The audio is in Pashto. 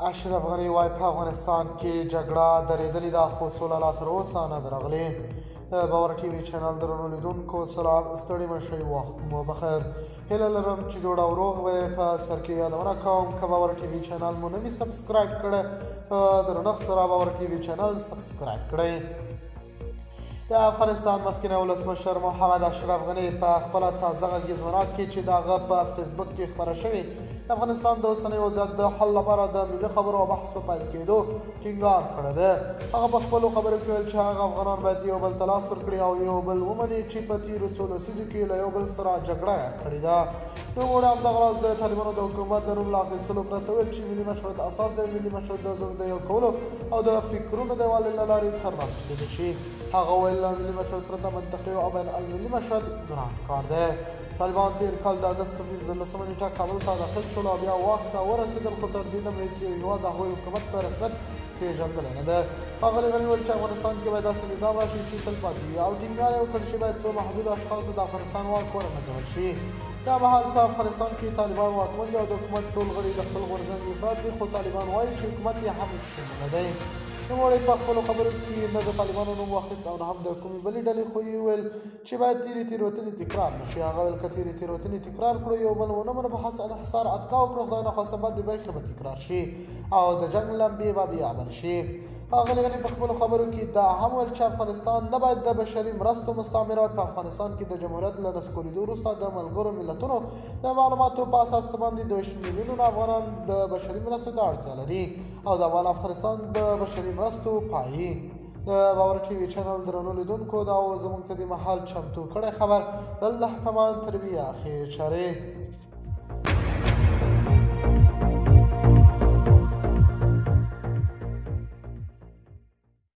اشرف غني وایي په افغانستان کې جګړه درېدلې ده خو سوله لا تر اوسه نه ده راغلې. باور ټي وي چینل درنو لیدونکو سلام، ستړي مه شئ، وخت مو بخیر. هیله لرم چې جوړ او روغ به یې. په سر کې یادونه کوم که باور ټي وي چینل مو نه وي سبسکرایب کړی، په درنښت سره باور ټي وي چینل سبسکرایب کړئ. د افغانستان مخکنی ولسمشر محمد اشرف غني په خپله تازه غږیزونه کې چې د هغه په فیسبوک کې خپره شوې د افغانستان د اوسني وضعیت د حل لپاره د ملي خبرو او بحث په پیل کېدو ټینګار کړی دی. هغه په خپلو خبرو کې ویل چې هغه افغانان باید یو بل ته لاس ورکړي او یو بل ومني چې په تېرو څو لسیزو کې له یو بل سره جګړه کړې ده. نوموړي همدغه راز د طالبانو د حکومت د نوم له اخیستلو پرته ویل چې ملي مشروعیت اساس د ملي مشروعیت د زړونو د یو کولو او د فکرونو د یووالي له لارې ترلاسه کېدای شي. هغه ویل له ملي مشروعیت پرته منطقي او بین المللي مشهد ګران کار دی. طالبان تېر کال د اګست په 15 نیټه کابل ته داخل شول او بیا واک ته ورسېدل، خو تر دې دمه چې یو هېواد د هغوی حکومت په رسمیت پېژندلی نه دی. ښاغلي غني وویل چې افغانستان کې باید داسې نظام راشي چې تل پاتې وي او ټینګار یې وکړ چې باید څو محدودو اشخاصو د افغانستان واک ورننګول شي. دا مهال په افغانستان کې طالبان واکمن دي او د حکومت ټول غړي د خپل غورځنګ افراد دي، خو طالبان وایي چې حکومت یې هم شامله دی. نوموړی په خپلو خبرو کې نه د طالبانو نوم واخیست او نه هم د کومې بلې ډلې، خو یې ویل چې باید تېرې تېروتنې تکرار نه شي. هغه ویل که تېرې تېروتنې تکرار کړو، یو بل ونه منو، په حس انحصار اتکا وکړو، خدای نخواسته بد د بیخي به تکرار شي او د جنګ لمبې به بیا بل شي. ښاغلي غني په خپلو خبرو کې دا هم ویل چې افغانستان نه باید د بشري مرستو مستعمره وي. په افغانستان کې د جمهوریت له نسکورېدو وروسته د ملګرو ملتونو د معلوماتو په اساس څه باندې 2 میلیونونه افغانان د بشري مرستو ته اړتیا لري او د افغانستان د بشري مرستو پایي. د باور ټي وي چینل درنو لیدونکو دا زموږ ته د مهال چمتو کړی خبر د الله په امان تر بیا خیر چارې.